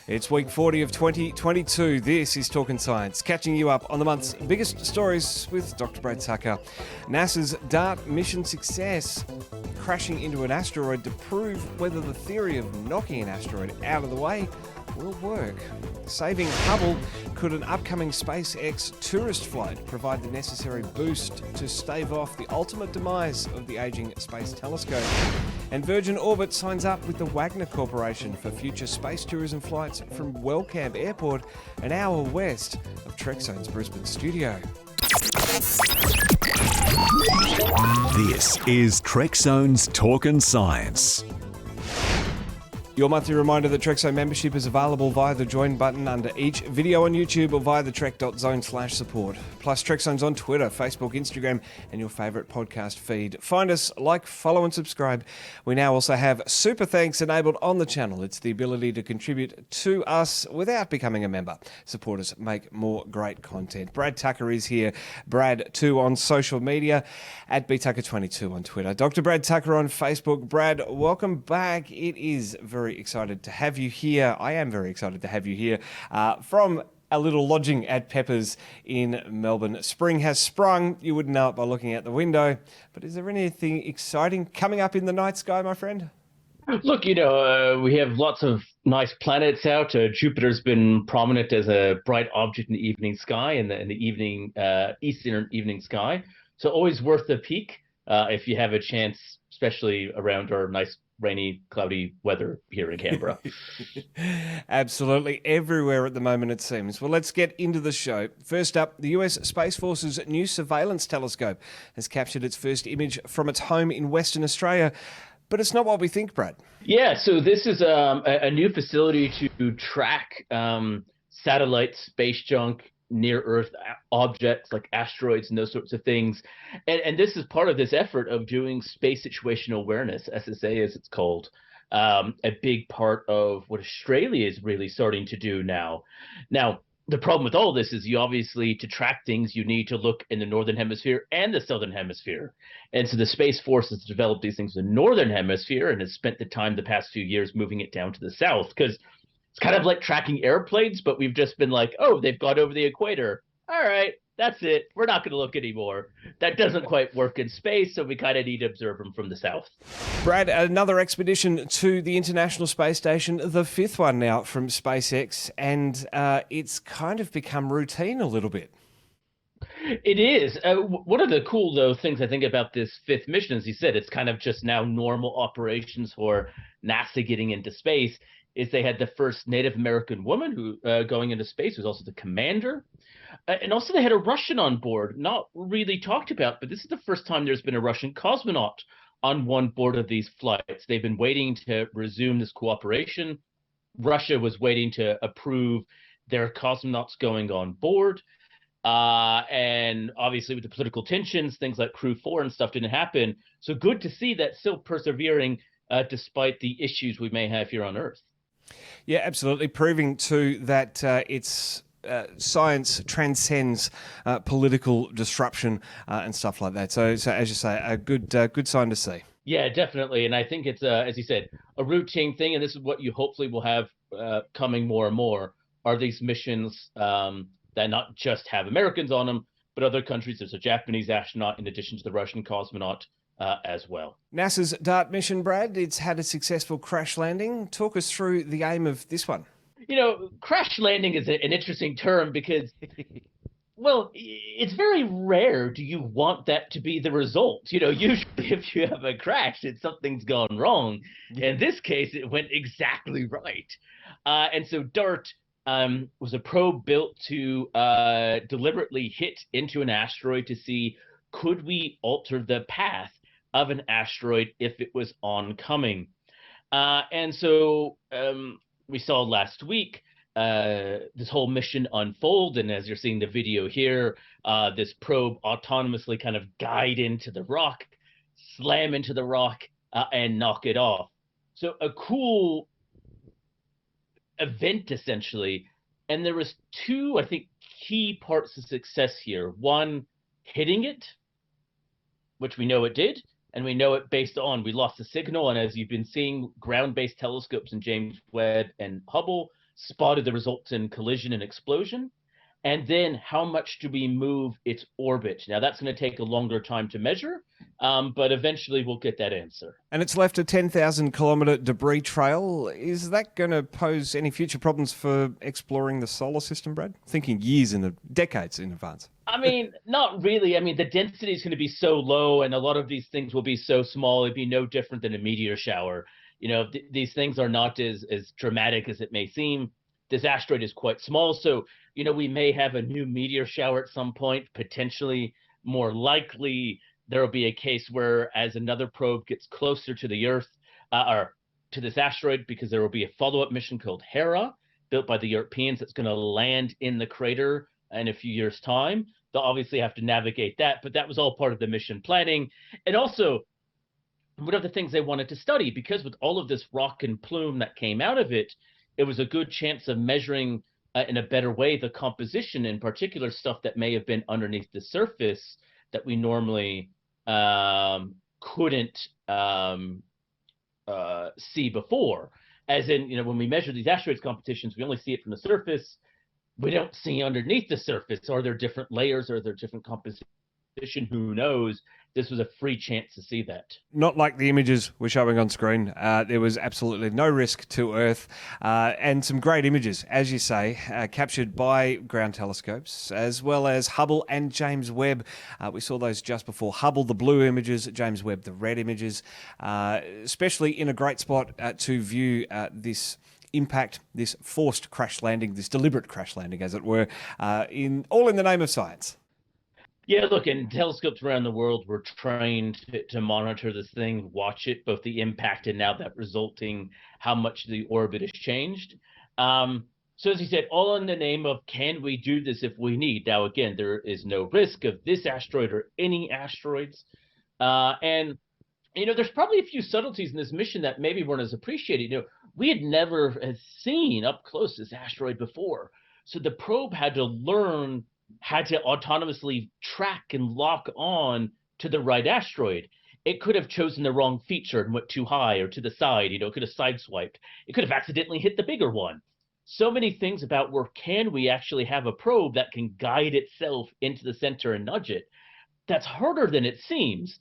It's week 40 of 2022. This is Talkin' Science, catching you up on the month's biggest stories with Dr. Brad Tucker. NASA's DART mission success, crashing into an asteroid to prove whether the theory of knocking an asteroid out of the way will work. Saving Hubble, could an upcoming SpaceX tourist flight provide the necessary boost to stave off the ultimate demise of the aging space telescope? And Virgin Orbit signs up with the Wagner Corporation for future space tourism flights from Wellcamp Airport, an hour west of Trekzone's Brisbane studio. This is Trekzone's Talkin' Science. Your monthly reminder that Trekzone membership is available via the join button under each video on YouTube or via the trek.zone/support. Plus, Trekzone's on Twitter, Facebook, Instagram, and your favourite podcast feed. Find us, like, follow, and subscribe. We now also have super thanks enabled on the channel. It's the ability to contribute to us without becoming a member. Support us, make more great content. Brad Tucker is here. Brad2 on social media, at btucker22 on Twitter. Dr. Brad Tucker on Facebook. Brad, welcome back. It is very excited to have you here. I am very excited to have you here from a little lodging at Pepper's in Melbourne. Spring has sprung. You wouldn't know it by looking out the window. But is there anything exciting coming up in the night sky, my friend? Look, we have lots of nice planets out. Jupiter's been prominent as a bright object in the evening sky, in the evening eastern evening sky. So always worth a peek if you have a chance, especially around our nice rainy, cloudy weather here in Canberra. Absolutely everywhere at the moment, it seems. Well, let's get into the show. First up, the US Space Force's new surveillance telescope has captured its first image from its home in Western Australia. But it's not what we think, Brad. Yeah, so this is a new facility to track satellite space junk, near-Earth objects like asteroids and those sorts of things. And this is part of this effort of doing space situational awareness, SSA as it's called, a big part of what Australia is really starting to do now. Now, the problem with all this is you obviously, to track things, you need to look in the Northern Hemisphere and the Southern Hemisphere. And so the Space Force has developed these things in the Northern Hemisphere and has spent the time the past few years moving it down to the South, because it's kind of like tracking airplanes, but we've just been like, oh, they've got over the equator. All right, that's it. We're not going to look anymore. That doesn't quite work in space, so we kind of need to observe them from the south. Brad, another expedition to the International Space Station, the fifth one now from SpaceX, and it's kind of become routine a little bit. It is. One of the cool, though, things I think about this fifth mission, as you said, it's kind of just now normal operations for NASA getting into space, is they had the first Native American woman who going into space, who's also the commander. And also they had a Russian on board, not really talked about, but this is the first time there's been a Russian cosmonaut on one board of these flights. They've been waiting to resume this cooperation. Russia was waiting to approve their cosmonauts going on board. And obviously with the political tensions, things like Crew 4 and stuff didn't happen. So good to see that still persevering despite the issues we may have here on Earth. Yeah, absolutely. Proving too that it's science transcends political disruption and stuff like that. So as you say, a good sign to see. Yeah, definitely. And I think it's, as you said, a routine thing. And this is what you hopefully will have coming more and more, are these missions that not just have Americans on them, but other countries. There's a Japanese astronaut in addition to the Russian cosmonaut as well. NASA's DART mission, Brad, it's had a successful crash landing. Talk us through the aim of this one. Crash landing is an interesting term because, well, it's very rare do you want that to be the result. Usually if you have a crash, something's gone wrong. In this case, it went exactly right. And so DART was a probe built to deliberately hit into an asteroid to see, could we alter the path of an asteroid if it was oncoming? And so we saw last week this whole mission unfold. And as you're seeing the video here, this probe autonomously kind of guide into the rock, slam into the rock, and knock it off. So a cool event, essentially. And there was two, I think, key parts of success here. One, hitting it, which we know it did. And we know it based on, we lost the signal. And as you've been seeing, ground-based telescopes in James Webb and Hubble spotted the resultant collision and explosion? And then how much do we move its orbit? Now, that's going to take a longer time to measure, but eventually we'll get that answer. And it's left a 10,000 kilometre debris trail. Is that going to pose any future problems for exploring the solar system, Brad? Thinking decades in advance. I mean, not really. I mean, the density is going to be so low, and a lot of these things will be so small. It'd be no different than a meteor shower. These things are not as dramatic as it may seem. This asteroid is quite small, so we may have a new meteor shower at some point. Potentially, more likely, there will be a case where, as another probe gets closer to the Earth or to this asteroid, because there will be a follow-up mission called Hera, built by the Europeans, that's going to land in the crater in a few years' time. They'll obviously have to navigate that, but that was all part of the mission planning. And also, one of the things they wanted to study, because with all of this rock and plume that came out of it, it was a good chance of measuring in a better way the composition, in particular stuff that may have been underneath the surface that we normally couldn't see before. As in, when we measure these asteroids competitions, we only see it from the surface. We don't see underneath the surface. Are there different layers? Are there different composition? Who knows? This was a free chance to see that. Not like the images we're showing on screen. There was absolutely no risk to Earth, and some great images, as you say, captured by ground telescopes, as well as Hubble and James Webb. We saw those just before Hubble, the blue images, James Webb, the red images, especially in a great spot to view this impact, this forced crash landing, this deliberate crash landing, as it were, all in the name of science. Yeah, look, and telescopes around the world were trained to monitor this thing, watch it, both the impact and now that resulting how much the orbit has changed. So as you said, all in the name of, can we do this if we need? Now, again, there is no risk of this asteroid or any asteroids. And there's probably a few subtleties in this mission that maybe weren't as appreciated. We had never seen up close this asteroid before. So the probe had to autonomously track and lock on to the right asteroid. It could have chosen the wrong feature and went too high or to the side. It could have sideswiped. It could have accidentally hit the bigger one. So many things about where can we actually have a probe that can guide itself into the center and nudge it. That's harder than it seems.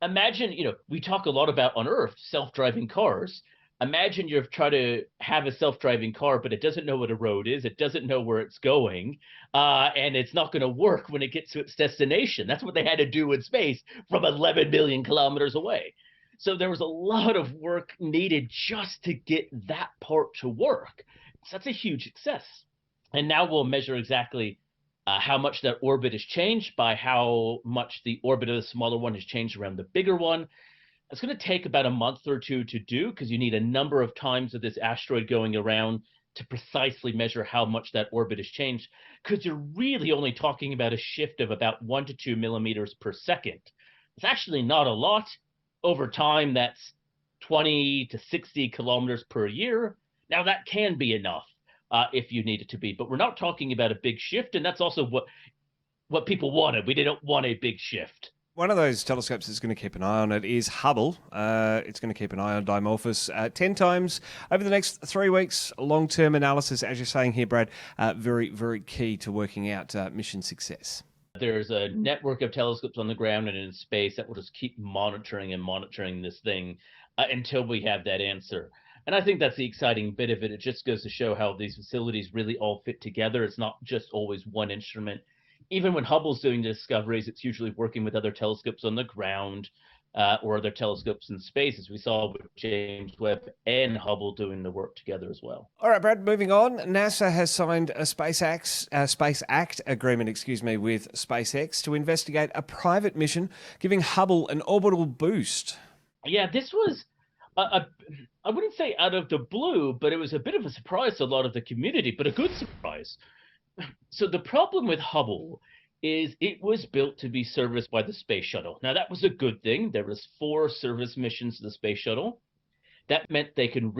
Imagine, we talk a lot about on Earth, self-driving cars. Imagine you're trying to have a self-driving car, but it doesn't know what a road is. It doesn't know where it's going, and it's not going to work when it gets to its destination. That's what they had to do in space from 11 million kilometers away. So there was a lot of work needed just to get that part to work. So that's a huge success. And now we'll measure exactly how much that orbit has changed by how much the orbit of the smaller one has changed around the bigger one. It's going to take about a month or two to do, because you need a number of times of this asteroid going around to precisely measure how much that orbit has changed, because you're really only talking about a shift of about 1 to 2 millimeters per second. It's actually not a lot. Over time, that's 20 to 60 kilometers per year. Now, that can be enough if you need it to be, but we're not talking about a big shift, and that's also what people wanted. We didn't want a big shift. One of those telescopes that's going to keep an eye on it is Hubble. It's going to keep an eye on Dimorphos 10 times over the next 3 weeks. Long-term analysis, as you're saying here, Brad, very, very key to working out mission success. There's a network of telescopes on the ground and in space that will just keep monitoring this thing until we have that answer. And I think that's the exciting bit of it. It just goes to show how these facilities really all fit together. It's not just always one instrument. Even when Hubble's doing discoveries, it's usually working with other telescopes on the ground or other telescopes in space, as we saw with James Webb and Hubble doing the work together as well. All right, Brad, moving on. NASA has signed a Space Act agreement, with SpaceX to investigate a private mission, giving Hubble an orbital boost. Yeah, this was, I wouldn't say out of the blue, but it was a bit of a surprise to a lot of the community, but a good surprise. So the problem with Hubble is it was built to be serviced by the space shuttle. Now, that was a good thing. There was 4 service missions to the space shuttle. That meant they can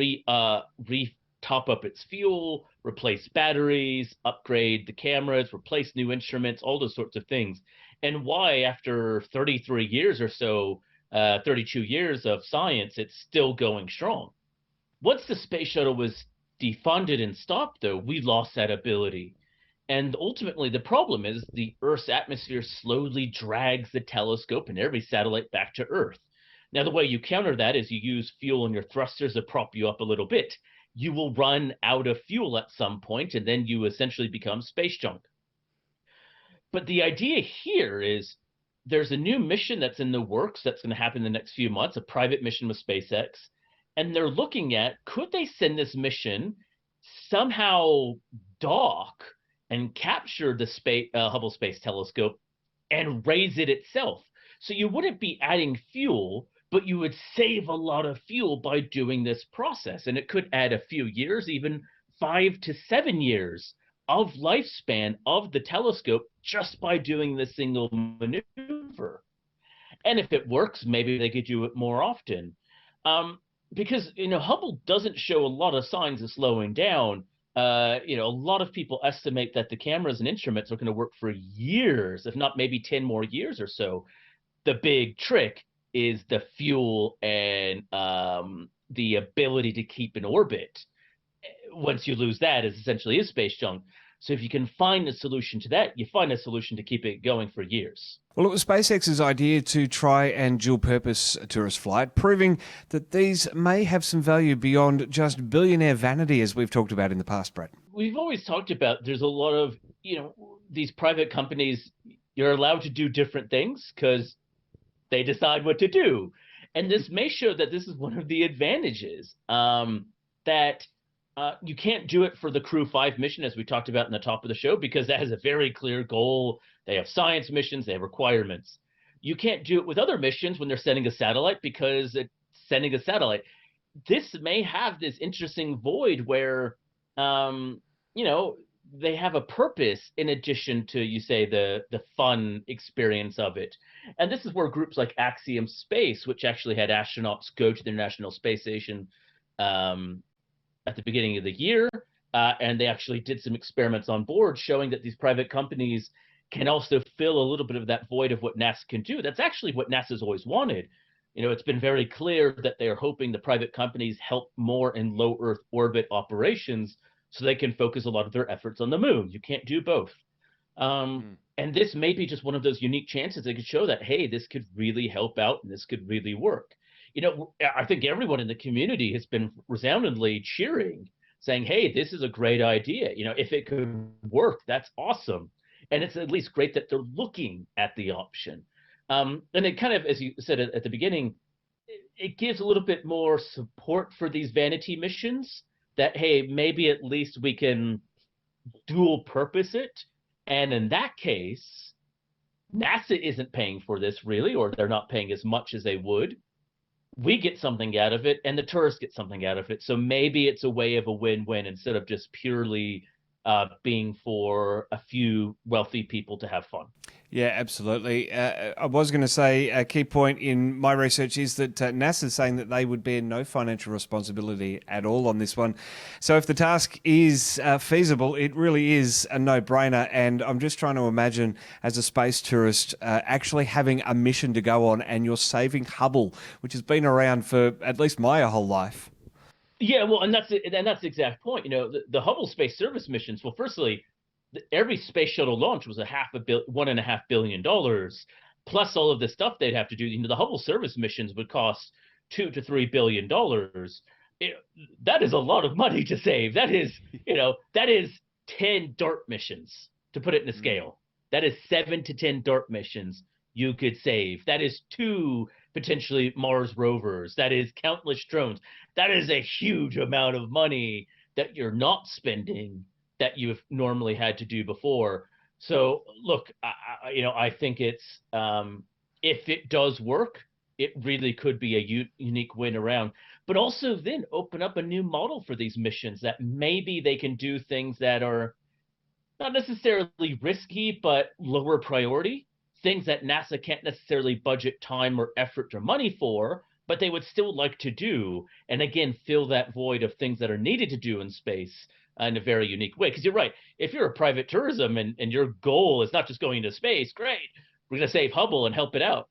top up its fuel, replace batteries, upgrade the cameras, replace new instruments, all those sorts of things. And why, after 33 years or so, 32 years of science, it's still going strong. Once the space shuttle was defunded and stopped, though, we lost that ability. And ultimately, the problem is the Earth's atmosphere slowly drags the telescope and every satellite back to Earth. Now, the way you counter that is you use fuel in your thrusters to prop you up a little bit. You will run out of fuel at some point, and then you essentially become space junk. But the idea here is there's a new mission that's in the works that's going to happen in the next few months, a private mission with SpaceX. And they're looking at, could they send this mission, somehow dock and capture the Hubble Space Telescope and raise it itself? So you wouldn't be adding fuel, but you would save a lot of fuel by doing this process. And it could add a few years, even 5 to 7 years of lifespan of the telescope just by doing this single maneuver. And if it works, maybe they could do it more often. Because, Hubble doesn't show a lot of signs of slowing down. A lot of people estimate that the cameras and instruments are going to work for years, if not maybe 10 more years or so. The big trick is the fuel and the ability to keep in orbit. Once you lose that, it essentially is space junk. So if you can find a solution to that, you find a solution to keep it going for years. Well, it was SpaceX's idea to try and dual-purpose a tourist flight, proving that these may have some value beyond just billionaire vanity, as we've talked about in the past, Brett. We've always talked about there's a lot of, these private companies, you're allowed to do different things because they decide what to do. And this may show that this is one of the advantages, that you can't do it for the Crew 5 mission, as we talked about in the top of the show, because that has a very clear goal. They have science missions, they have requirements. You can't do it with other missions when they're sending a satellite because it's sending a satellite. This may have this interesting void where, they have a purpose in addition to, you say, the fun experience of it. And this is where groups like Axiom Space, which actually had astronauts go to the International Space Station at the beginning of the year, and they actually did some experiments on board showing that these private companies can also fill a little bit of that void of what NASA can do. That's actually what NASA's always wanted. It's been very clear that they're hoping the private companies help more in low Earth orbit operations so they can focus a lot of their efforts on the moon. You can't do both. And this may be just one of those unique chances that could show that, hey, this could really help out and this could really work. I think everyone in the community has been resoundingly cheering, saying, hey, this is a great idea. If it could work, that's awesome. And it's at least great that they're looking at the option. And it kind of, as you said at the beginning, it gives a little bit more support for these vanity missions that, hey, maybe at least we can dual purpose it. And in that case, NASA isn't paying for this really, or they're not paying as much as they would. We get something out of it and the tourists get something out of it. So maybe it's a way of a win-win instead of just purely being for a few wealthy people to have fun. Yeah, absolutely. I was going to say a key point in my research is that NASA is saying that they would bear no financial responsibility at all on this one. So if the task is feasible, it really is a no-brainer. And I'm just trying to imagine, as a space tourist, actually having a mission to go on, and you're saving Hubble, which has been around for at least my whole life. Yeah, well, and that's the exact point. The Hubble Space Service missions. Well, firstly, every space shuttle launch was $1.5 billion, plus all of the stuff they'd have to do. The Hubble service missions would cost $2 to $3 billion. That is a lot of money to save. That is 10 DART missions, to put it in a scale. That is 7 to 10 DART missions you could save. That is 2 potentially Mars rovers. That is countless drones. That is a huge amount of money that you're not spending that you've normally had to do before. So look, I think it's if it does work, it really could be a unique win around. But also then open up a new model for these missions that maybe they can do things that are not necessarily risky, but lower priority. Things that NASA can't necessarily budget time or effort or money for, but they would still like to do. And again, fill that void of things that are needed to do in space in a very unique way. Because you're right, if you're a private tourism and your goal is not just going into space, great, we're going to save Hubble and help it out.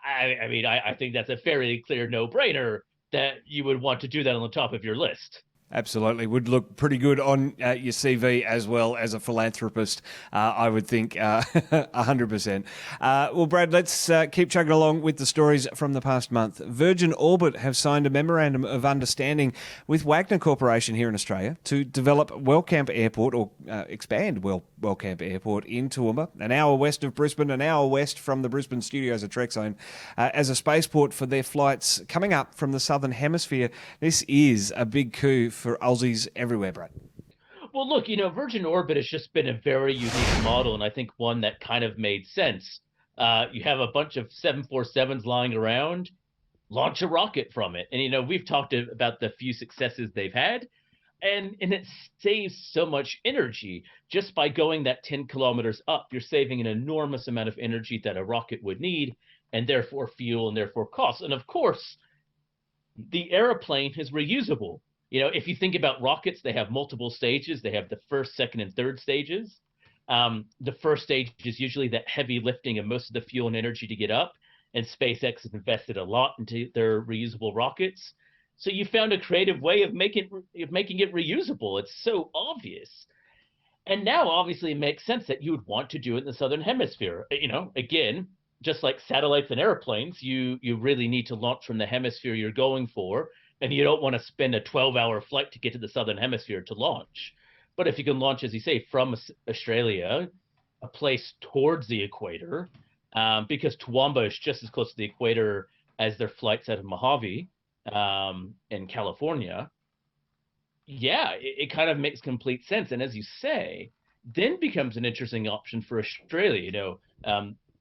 I think that's a fairly clear no-brainer that you would want to do that on the top of your list. Absolutely. Would look pretty good on your CV as well as a philanthropist, I would think, 100%. Well, Brad, let's keep chugging along with the stories from the past month. Virgin Orbit have signed a memorandum of understanding with Wagner Corporation here in Australia to develop Wellcamp Airport, or expand Wellcamp Airport in Toowoomba, an hour west of Brisbane, an hour west from the Brisbane studios of Trekzone, as a spaceport for their flights coming up from the Southern Hemisphere. This is a big coup for Aussies everywhere, Brad. Well, look, Virgin Orbit has just been a very unique model, and I think one that kind of made sense. You have a bunch of 747s lying around, launch a rocket from it. And, we've talked about the few successes they've had, and it saves so much energy. Just by going that 10 kilometers up, you're saving an enormous amount of energy that a rocket would need, and therefore fuel and therefore costs. And of course, the airplane is reusable. If you think about rockets, they have multiple stages. They have the first, second, and third stages. The first stage is usually that heavy lifting of most of the fuel and energy to get up. And SpaceX has invested a lot into their reusable rockets. So you found a creative way of making it reusable. It's so obvious. And now, obviously, it makes sense that you would want to do it in the Southern Hemisphere. Again, just like satellites and airplanes, you really need to launch from the hemisphere you're going for. And you don't want to spend a 12-hour flight to get to the Southern Hemisphere to launch. But if you can launch, as you say, from Australia, a place towards the equator, because Toowoomba is just as close to the equator as their flights out of Mojave in California, yeah, it kind of makes complete sense. And as you say, then becomes an interesting option for Australia.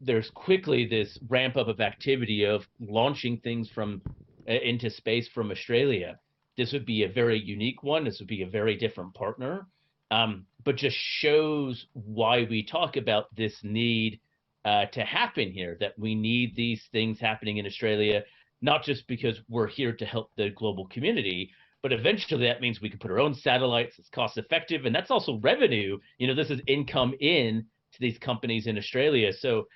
There's quickly this ramp up of activity of launching things from into space from Australia. This would be a very unique one. This would be a very different partner, but just shows why we talk about this need to happen here, that we need these things happening in Australia, not just because we're here to help the global community, but eventually that means we can put our own satellites. It's cost effective, and that's also revenue. This is income in to these companies in Australia. So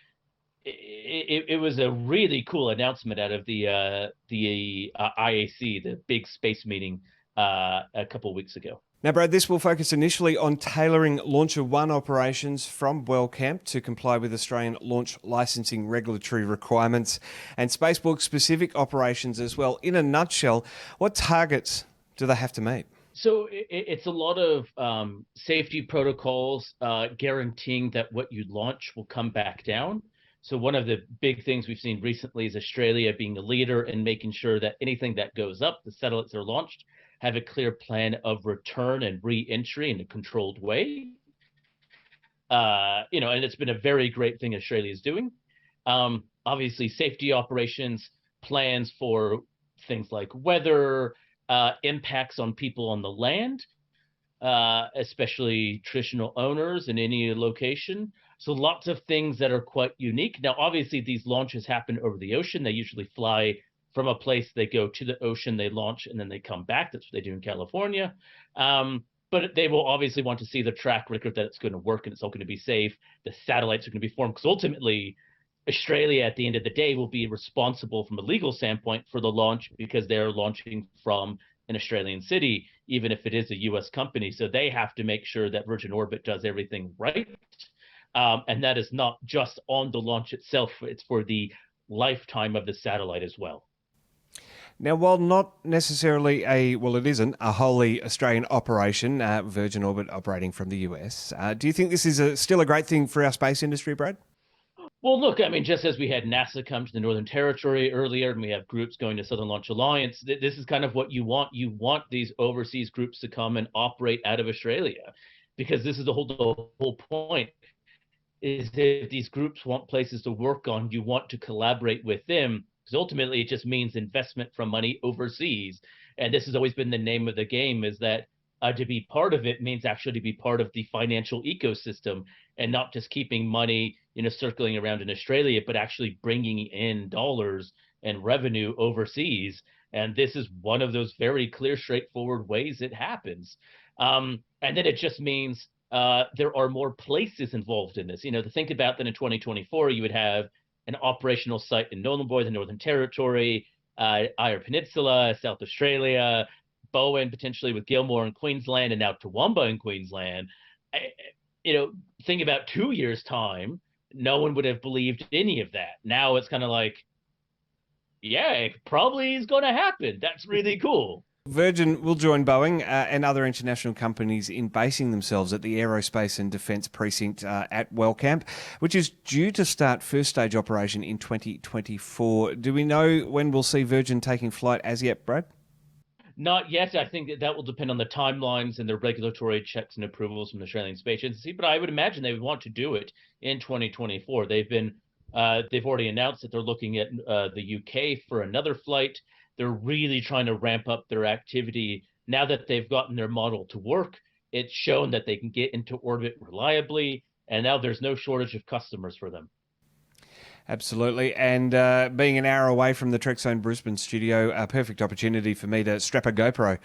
it was a really cool announcement out of the IAC, the big space meeting a couple of weeks ago. Now, Brad, this will focus initially on tailoring LauncherOne operations from Wellcamp to comply with Australian launch licensing regulatory requirements and Spacewalk-specific operations as well. In a nutshell, what targets do they have to meet? So it's a lot of safety protocols guaranteeing that what you launch will come back down. So one of the big things we've seen recently is Australia being a leader in making sure that anything that goes up, the satellites that are launched, have a clear plan of return and re-entry in a controlled way. And it's been a very great thing Australia is doing. Obviously, safety operations, plans for things like weather, impacts on people on the land, especially traditional owners in any location. So lots of things that are quite unique. Now, obviously, these launches happen over the ocean. They usually fly from a place, they go to the ocean, they launch, and then they come back. That's what they do in California. But they will obviously want to see the track record that it's going to work and it's all going to be safe. The satellites are going to be formed because ultimately, Australia, at the end of the day, will be responsible from a legal standpoint for the launch because they're launching from an Australian city, even if it is a U.S. company. So they have to make sure that Virgin Orbit does everything right. And that is not just on the launch itself, it's for the lifetime of the satellite as well. Now, while not necessarily it isn't a wholly Australian operation, Virgin Orbit operating from the US, do you think this is still a great thing for our space industry, Brad? Well, look, just as we had NASA come to the Northern Territory earlier, and we have groups going to Southern Launch Alliance, this is kind of what you want. You want these overseas groups to come and operate out of Australia, because this is the whole point. Is if these groups want places to work on, you want to collaborate with them, because ultimately it just means investment from money overseas. And this has always been the name of the game, is that to be part of it means actually to be part of the financial ecosystem and not just keeping money, circling around in Australia, but actually bringing in dollars and revenue overseas. And this is one of those very clear, straightforward ways it happens. And then it just means there are more places involved in this. To think about that in 2024, you would have an operational site in Nhulunbuy, the Northern Territory, Eyre Peninsula, South Australia, Bowen, potentially with Gilmore in Queensland, and now Toowoomba in Queensland. Think about 2 years' time, no one would have believed any of that. Now it's kind of like, yeah, it probably is going to happen. That's really cool. Virgin will join Boeing and other international companies in basing themselves at the Aerospace and Defence Precinct at Wellcamp, which is due to start first stage operation in 2024. Do we know when we'll see Virgin taking flight as yet, Brad? Not yet. I think that will depend on the timelines and the regulatory checks and approvals from the Australian Space Agency, but I would imagine they would want to do it in 2024. They've already announced that they're looking at the UK for another flight. They're really trying to ramp up their activity. Now that they've gotten their model to work, it's shown that they can get into orbit reliably, and now there's no shortage of customers for them. Absolutely. And being an hour away from the Trekzone Brisbane studio, a perfect opportunity for me to strap a GoPro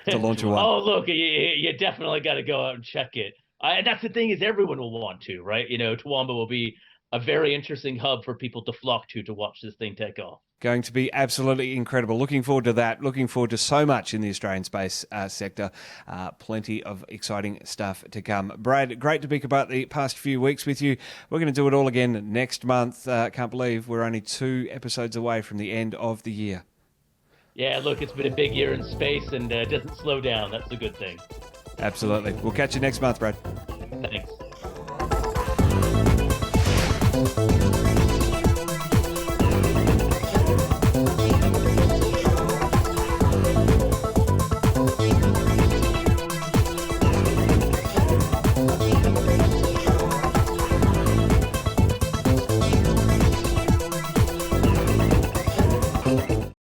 to LauncherOne. Oh, look, you definitely got to go out and check it. And that's the thing, is everyone will want to, right? Toowoomba will be a very interesting hub for people to flock to watch this thing take off. Going to be absolutely incredible. Looking forward to that. Looking forward to so much in the Australian space sector. Plenty of exciting stuff to come. Brad, great to speak about the past few weeks with you. We're going to do it all again next month. Can't believe we're only 2 episodes away from the end of the year. Yeah, look, it's been a big year in space, and it doesn't slow down. That's a good thing. Absolutely. We'll catch you next month, Brad. Thanks.